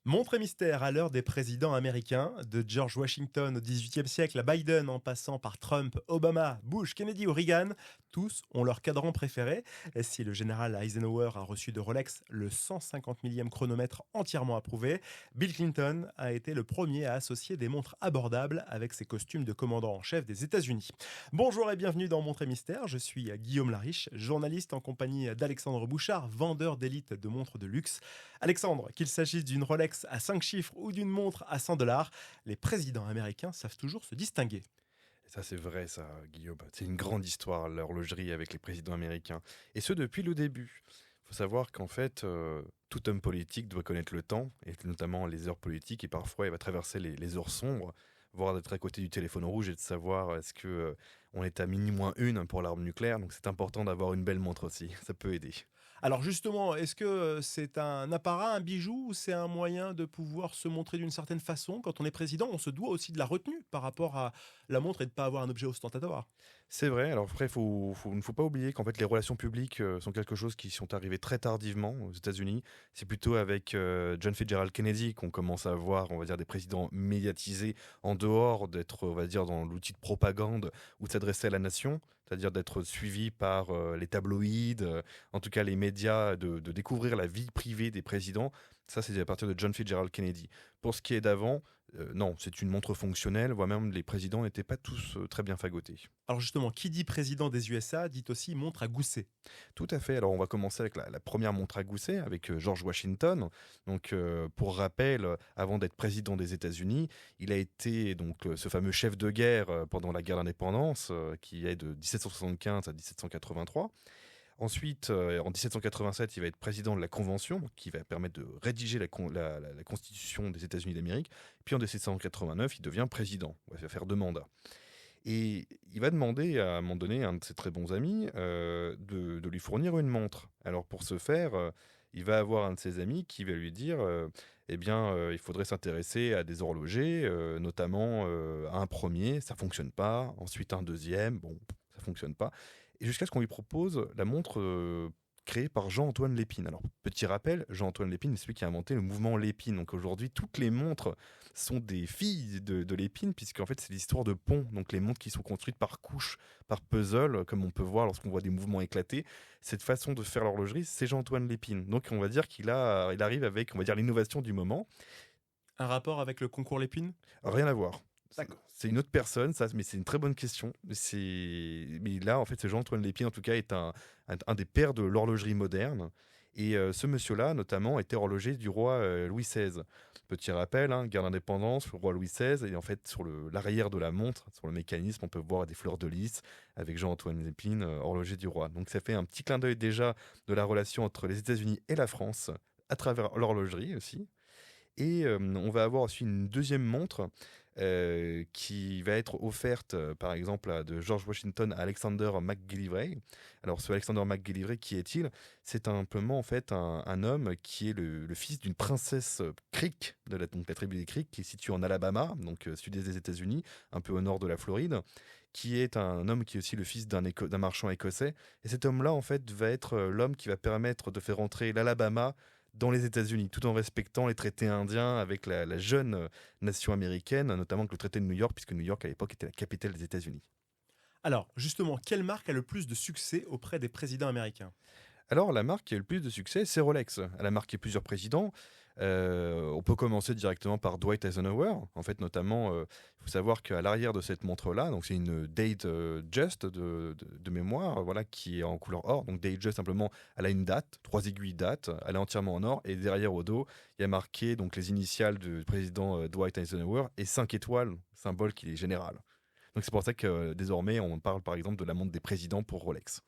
Montre et mystère à l'heure des présidents américains, de George Washington au XVIIIe siècle à Biden en passant par Trump, Obama, Bush, Kennedy ou Reagan, tous ont leur cadran préféré. Et si le général Eisenhower a reçu de Rolex le 150 millième chronomètre entièrement approuvé, Bill Clinton a été le premier à associer des montres abordables avec ses costumes de commandant en chef des États-Unis. Bonjour et bienvenue dans Montre et mystère, je suis Guillaume Lariche, journaliste en compagnie d'Alexandre Bouchard, vendeur d'élite de montres de luxe. Alexandre, qu'il s'agisse d'une Rolex à 5 chiffres ou d'une montre à 100 $, les présidents américains savent toujours se distinguer. Ça, c'est vrai, ça, Guillaume. C'est une grande histoire, l'horlogerie avec les présidents américains. Et ce, depuis le début. Il faut savoir qu'en fait, tout homme politique doit connaître le temps, et notamment les heures politiques, et parfois il va traverser les heures sombres, voire d'être à côté du téléphone rouge et de savoir est-ce que on est à -1 pour l'arme nucléaire. Donc c'est important d'avoir une belle montre aussi, ça peut aider. Alors justement, est-ce que c'est un apparat, un bijou, ou c'est un moyen de pouvoir se montrer d'une certaine façon? Quand on est président, on se doit aussi de la retenue par rapport à la montre et de ne pas avoir un objet ostentatoire. C'est vrai, alors après, il ne faut pas oublier qu'en fait, les relations publiques sont quelque chose qui sont arrivées très tardivement aux États-Unis. C'est plutôt avec John Fitzgerald Kennedy qu'on commence à avoir, on va dire, des présidents médiatisés en dehors d'être, on va dire, dans l'outil de propagande ou de s'adresser à la nation, c'est-à-dire d'être suivi par les tabloïds, en tout cas les médias, de découvrir la vie privée des présidents. Ça, c'est à partir de John Fitzgerald Kennedy. Pour ce qui est d'avant, non, c'est une montre fonctionnelle, voire même les présidents n'étaient pas tous très bien fagotés. Alors justement, qui dit président des USA dit aussi montre à gousset. Tout à fait. Alors, on va commencer avec la première montre à gousset, avec George Washington. Donc, pour rappel, avant d'être président des États-Unis, il a été donc ce fameux chef de guerre pendant la guerre d'indépendance, qui est de 1775 à 1783. Ensuite, en 1787, il va être président de la Convention, qui va permettre de rédiger la Constitution des États-Unis d'Amérique. Puis en 1789, il devient président. Il va faire 2 mandats. Et il va demander à un moment donné à un de ses très bons amis de lui fournir une montre. Alors pour ce faire, il va avoir un de ses amis qui va lui dire eh bien, il faudrait s'intéresser à des horlogers, notamment à un premier, ça fonctionne pas. Ensuite, un deuxième, bon, ça fonctionne pas. Et jusqu'à ce qu'on lui propose la montre créée par Jean-Antoine Lépine. Alors, petit rappel, Jean-Antoine Lépine, c'est celui qui a inventé le mouvement Lépine. Donc aujourd'hui, toutes les montres sont des filles de Lépine, puisqu'en fait, c'est l'histoire de ponts. Donc les montres qui sont construites par couches, par puzzle, comme on peut voir lorsqu'on voit des mouvements éclatés. Cette façon de faire l'horlogerie, c'est Jean-Antoine Lépine. Donc on va dire il arrive avec, on va dire, l'innovation du moment. Un rapport avec le concours Lépine? Rien à voir. D'accord. C'est une autre personne, ça, mais c'est une très bonne question. Mais là, en fait, ce Jean-Antoine Lépine, en tout cas, est un des pères de l'horlogerie moderne. Et ce monsieur-là, notamment, était horloger du roi Louis XVI. Petit rappel, hein, guerre d'indépendance, le roi Louis XVI, et en fait, sur l'arrière de la montre, sur le mécanisme, on peut voir des fleurs de lys avec Jean-Antoine Lépine, horloger du roi. Donc ça fait un petit clin d'œil déjà de la relation entre les États-Unis et la France, à travers l'horlogerie aussi. Et on va avoir aussi une deuxième montre qui va être offerte, par exemple, de George Washington à Alexander McGillivray. Alors, ce Alexander McGillivray, qui est-il? C'est simplement, en fait, un homme qui est le fils d'une princesse Creek, donc la tribu des Creek, qui est située en Alabama, donc sud-est des États-Unis, un peu au nord de la Floride, qui est un homme qui est aussi le fils d'un marchand écossais. Et cet homme-là, en fait, va être l'homme qui va permettre de faire entrer l'Alabama dans les États-Unis, tout en respectant les traités indiens avec la jeune nation américaine, notamment avec le traité de New York, puisque New York, à l'époque, était la capitale des États-Unis. Alors justement, quelle marque a le plus de succès auprès des présidents américains? Alors, la marque qui a eu le plus de succès, c'est Rolex. Elle a marqué plusieurs présidents. On peut commencer directement par Dwight Eisenhower. En fait, notamment, il faut savoir qu'à l'arrière de cette montre-là, donc c'est une date just de mémoire, voilà, qui est en couleur or. Donc date just simplement, elle a une date, 3 aiguilles date, elle est entièrement en or. Et derrière au dos, il y a marqué donc les initiales du président Dwight Eisenhower et 5 étoiles, symbole qu'il est général. Donc c'est pour ça que désormais, on parle par exemple de la montre des présidents pour Rolex.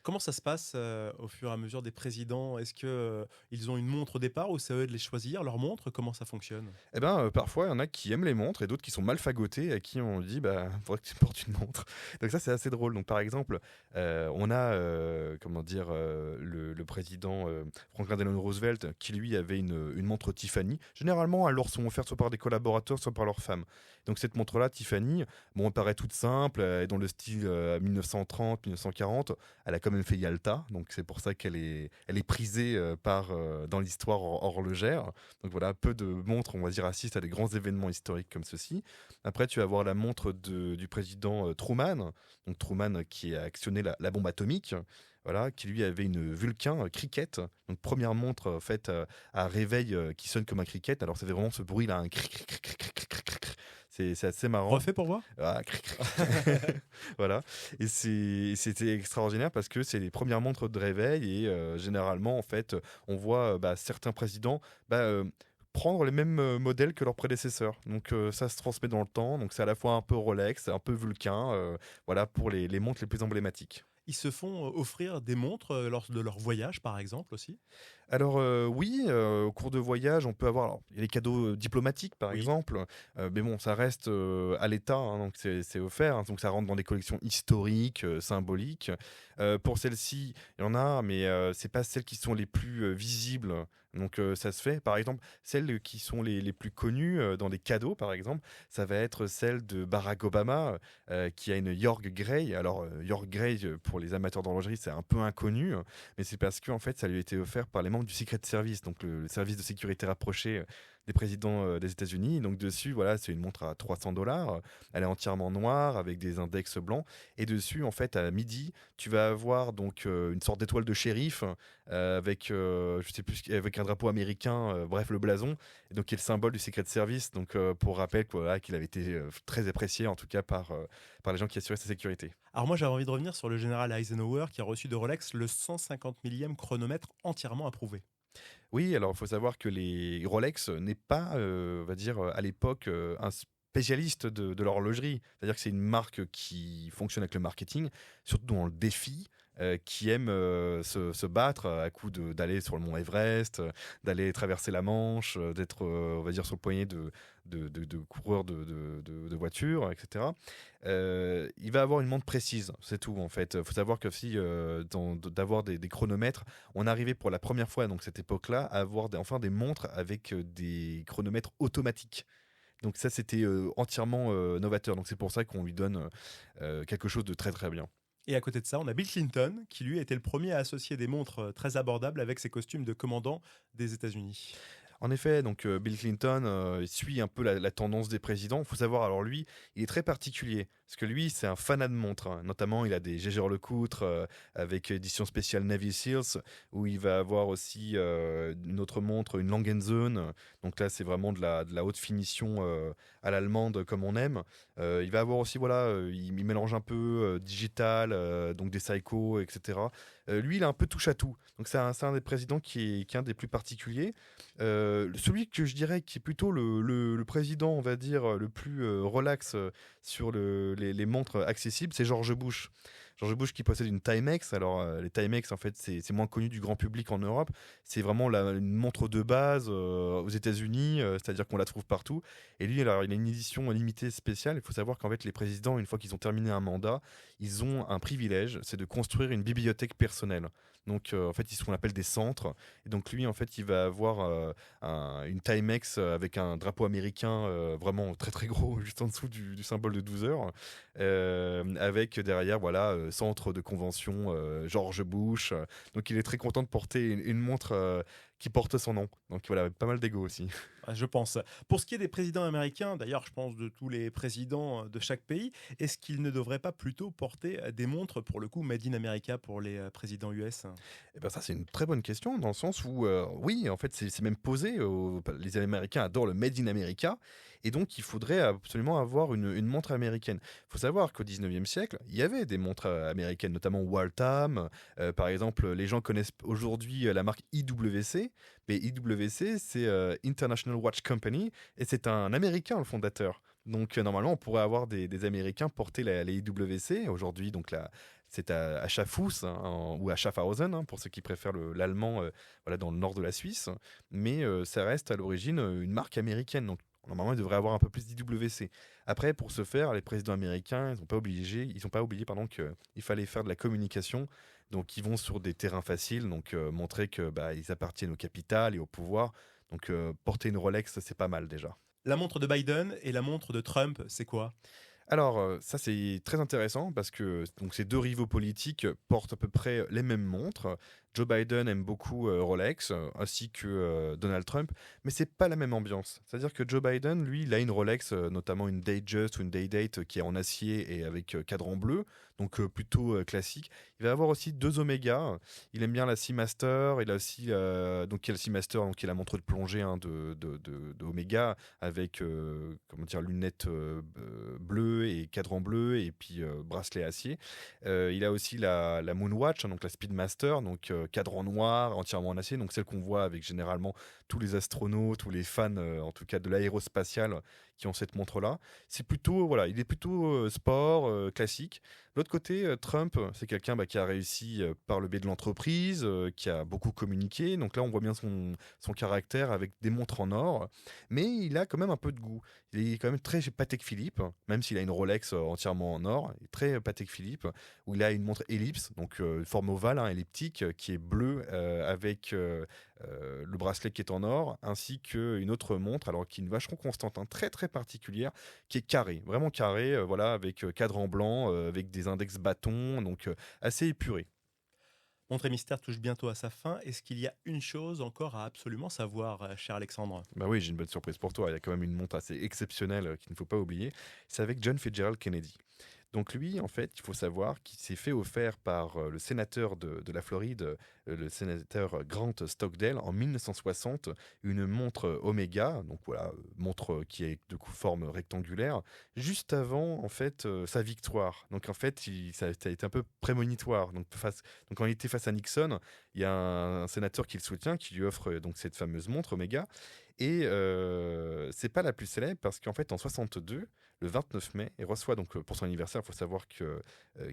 Comment ça se passe au fur et à mesure des présidents? Est-ce que ils ont une montre au départ ou c'est à eux de les choisir, leur montre? Comment ça fonctionne? Eh ben, parfois, il y en a qui aiment les montres et d'autres qui sont mal fagotés, à qui on dit, bah, faudrait que tu portes une montre. Donc ça, c'est assez drôle. Donc par exemple, on a, comment dire, le président Franklin Delano Roosevelt, qui lui avait une montre Tiffany. Généralement, elles leur sont offertes soit par des collaborateurs, soit par leurs femmes. Donc cette montre-là, Tiffany, bon, elle paraît toute simple, elle est dans le style 1930, 1940. Elle a quand même fait Yalta, donc c'est pour ça elle est prisée dans l'histoire horlogère. Donc voilà, peu de montres, on va dire, assistent à des grands événements historiques comme ceci. Après, tu vas avoir la montre du président Truman, donc Truman qui a actionné la bombe atomique. Voilà, qui lui avait une Vulcain cricket, donc première montre faite à réveil qui sonne comme un cricket. Alors ça fait vraiment ce bruit là, un cric, cric, cric, cric, cric, cric, cric, cric. C'est assez marrant. Refait pour voir. Ah, cric, cric, cric. Voilà. Et c'était extraordinaire parce que c'est les premières montres de réveil et généralement en fait on voit certains présidents prendre les mêmes modèles que leurs prédécesseurs. Donc ça se transmet dans le temps. Donc c'est à la fois un peu Rolex, un peu Vulcain, voilà pour les montres les plus emblématiques. Ils se font offrir des montres lors de leur voyage, par exemple, aussi. Alors oui, au cours de voyage, on peut avoir il y a les cadeaux diplomatiques par Oui. exemple, mais bon, ça reste à l'État, hein, donc c'est offert, hein, donc ça rentre dans des collections historiques, symboliques. Pour celles-ci, il y en a, mais c'est pas celles qui sont les plus visibles. Donc ça se fait. Par exemple, celles qui sont les plus connues dans des cadeaux, par exemple, ça va être celle de Barack Obama, qui a une York Grey. Alors York Grey, pour les amateurs d'horlogerie, c'est un peu inconnu, mais c'est parce que en fait, ça lui a été offert par les membres du Secret Service, donc le service de sécurité rapproché des présidents des États-Unis. Donc dessus, voilà, c'est une montre à $300. Elle est entièrement noire avec des index blancs. Et dessus, en fait, à midi, tu vas avoir donc une sorte d'étoile de shérif avec, je sais plus, avec un drapeau américain, bref, le blason, et donc qui est le symbole du Secret Service. Donc pour rappel, voilà, qu'il avait été très apprécié, en tout cas par les gens qui assuraient sa sécurité. Alors moi, j'avais envie de revenir sur le général Eisenhower qui a reçu de Rolex le 150 millième chronomètre entièrement approuvé. Oui, alors il faut savoir que les Rolex n'est pas, on va dire, à l'époque, un spécialiste de l'horlogerie. C'est-à-dire que c'est une marque qui fonctionne avec le marketing, surtout dans le défi, qui aime se battre à coup d'aller sur le mont Everest, d'aller traverser la Manche, d'être, on va dire, sur le poignet de coureurs de voitures, etc. Il va avoir une montre précise, c'est tout en fait. Il faut savoir que si d'avoir des chronomètres, on arrivait pour la première fois, donc cette époque-là, à avoir enfin des montres avec des chronomètres automatiques. Donc ça, c'était entièrement novateur. Donc c'est pour ça qu'on lui donne quelque chose de très très bien. Et à côté de ça, on a Bill Clinton, qui lui était le premier à associer des montres très abordables avec ses costumes de commandant des États-Unis. En effet, donc Bill Clinton il suit un peu la tendance des présidents. Il faut savoir, alors lui, il est très particulier. Parce que lui, c'est un fanat de montres, hein. Notamment, il a des Jaeger-LeCoultre avec édition spéciale Navy Seals, où il va avoir aussi une autre montre, une Langen Zone. Donc là, c'est vraiment de la haute finition à l'allemande, comme on aime. Il va avoir aussi, voilà, il mélange un peu digital, donc des Seiko, etc. Lui, il a un peu touche à tout. Donc c'est un des présidents qui est un des plus particuliers. Celui que je dirais qui est plutôt le président, on va dire, le plus relax sur les montres accessibles, c'est George Bush. George Bush qui possède une Timex. Alors, les Timex, en fait, c'est moins connu du grand public en Europe. C'est vraiment une montre de base aux États-Unis, c'est-à-dire qu'on la trouve partout. Et lui, alors, il a une édition limitée spéciale. Il faut savoir qu'en fait, les présidents, une fois qu'ils ont terminé un mandat, ils ont un privilège, c'est de construire une bibliothèque personnelle. Donc, en fait, ils sont ce qu'on appelle des centres. Et donc, lui, en fait, il va avoir une Timex avec un drapeau américain vraiment très très gros, juste en dessous du symbole de 12 heures, avec derrière, voilà, centre de convention George Bush. Donc, il est très content de porter une montre qui porte son nom. Donc, voilà, pas mal d'ego aussi. Je pense. Pour ce qui est des présidents américains, d'ailleurs, je pense de tous les présidents de chaque pays, est-ce qu'ils ne devraient pas plutôt porter des montres, pour le coup, Made in America pour les présidents US? Eh ben ça, c'est une très bonne question, dans le sens où, oui, en fait, c'est même posé. Les Américains adorent le Made in America, et donc il faudrait absolument avoir une montre américaine. Il faut savoir qu'au 19e siècle, il y avait des montres américaines, notamment Waltham. Par exemple, les gens connaissent aujourd'hui la marque IWC, mais IWC, c'est International Watch Company, et c'est un Américain, le fondateur. Donc normalement, on pourrait avoir des Américains porter les IWC. Aujourd'hui, donc c'est à Schaffhouse, hein, ou à Schaffhausen, hein, pour ceux qui préfèrent l'allemand, voilà, dans le nord de la Suisse. Mais ça reste à l'origine une marque américaine. Donc normalement, il devrait avoir un peu plus d'IWC. Après, pour ce faire, les présidents américains, ils n'ont pas oublié pardon, qu'il fallait faire de la communication. Donc ils vont sur des terrains faciles, donc montrer que ils appartiennent au capital et au pouvoir. Donc porter une Rolex, c'est pas mal déjà. La montre de Biden et la montre de Trump, c'est quoi? Alors, ça c'est très intéressant parce que donc ces 2 rivaux politiques portent à peu près les mêmes montres. Joe Biden aime beaucoup, Rolex, ainsi que, Donald Trump, mais c'est pas la même ambiance. C'est-à-dire que Joe Biden, lui, il a une Rolex, notamment une Datejust ou une Day-Date, qui est en acier et avec, cadran bleu, donc, plutôt, classique. Il va avoir aussi 2 Omega. Il aime bien la Seamaster, il a aussi, donc il y a la Seamaster, donc qui est la montre de plongée, hein, de Omega avec, comment dire? Lunettes, bleues et cadran bleu et puis, bracelet acier. Il a aussi la Moonwatch, hein, donc la Speedmaster, donc, cadran noir, entièrement en acier, donc celle qu'on voit avec généralement tous les astronautes ou les fans, en tout cas de l'aérospatiale, qui ont cette montre-là. C'est plutôt, voilà, il est plutôt, sport, classique. De l'autre côté, Trump, c'est quelqu'un, bah, qui a réussi, par le biais de l'entreprise, qui a beaucoup communiqué. Donc là, on voit bien son caractère avec des montres en or, mais il a quand même un peu de goût. Il est quand même très Patek Philippe, même s'il a une Rolex, entièrement en or, il est très Patek Philippe, où il a une montre ellipse, donc, forme ovale, hein, elliptique, qui est bleue, avec, le bracelet qui est en or, ainsi qu'une autre montre, alors qui est une Vacheron Constante, hein, très très particulière, qui est carrée, vraiment carrée, voilà, avec, cadran blanc, avec des index bâtons, donc, assez épuré. Montre et mystère touche bientôt à sa fin. Est-ce qu'il y a une chose encore à absolument savoir, cher Alexandre? Bah oui, j'ai une bonne surprise pour toi. Il y a quand même une montre assez exceptionnelle, qu'il ne faut pas oublier. C'est avec John Fitzgerald Kennedy. Donc lui, en fait, il faut savoir qu'il s'est fait offert par, le sénateur de la Floride, le sénateur Grant Stockdale, en 1960, une montre, Omega, donc voilà, montre, qui est de forme rectangulaire, juste avant, en fait, sa victoire. Donc en fait, ça a été un peu prémonitoire. Donc quand il était face à Nixon, il y a un sénateur qui le soutient, qui lui offre, donc cette fameuse montre Omega. Et c'est pas la plus célèbre parce qu'en fait, en 62, le 29 mai, il reçoit donc, pour son anniversaire, il faut savoir que,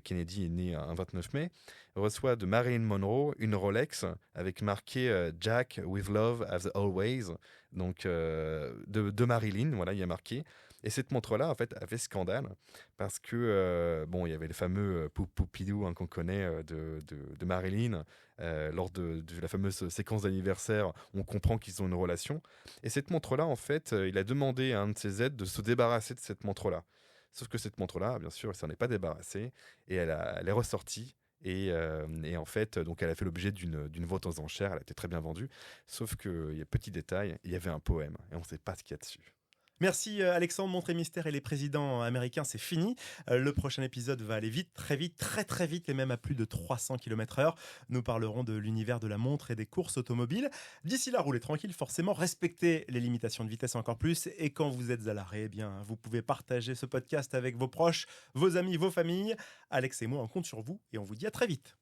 Kennedy est né un 29 mai, il reçoit de Marilyn Monroe une Rolex avec marqué, Jack with love as always, donc, de Marilyn, voilà, il y a marqué. Et cette montre-là, en fait, a fait scandale parce que, bon, il y avait le fameux, Poupidou, hein, qu'on connaît, de Marilyn, lors de la fameuse séquence d'anniversaire, on comprend qu'ils ont une relation. Et cette montre-là, en fait, il a demandé à un de ses aides de se débarrasser de cette montre-là. Sauf que cette montre-là, bien sûr, elle s'en est pas débarrassée et elle est ressortie. Et en fait, donc elle a fait l'objet d'une vente aux enchères, elle a été très bien vendue. Sauf que, il y a petit détail, il y avait un poème et on ne sait pas ce qu'il y a dessus. Merci Alexandre, Montre et mystère et les présidents américains, c'est fini. Le prochain épisode va aller vite, très vite, très très vite et même à plus de 300 km/h. Nous parlerons de l'univers de la montre et des courses automobiles. D'ici là, roulez tranquille, forcément, respectez les limitations de vitesse encore plus. Et quand vous êtes à l'arrêt, eh bien, vous pouvez partager ce podcast avec vos proches, vos amis, vos familles. Alex et moi, on compte sur vous et on vous dit à très vite.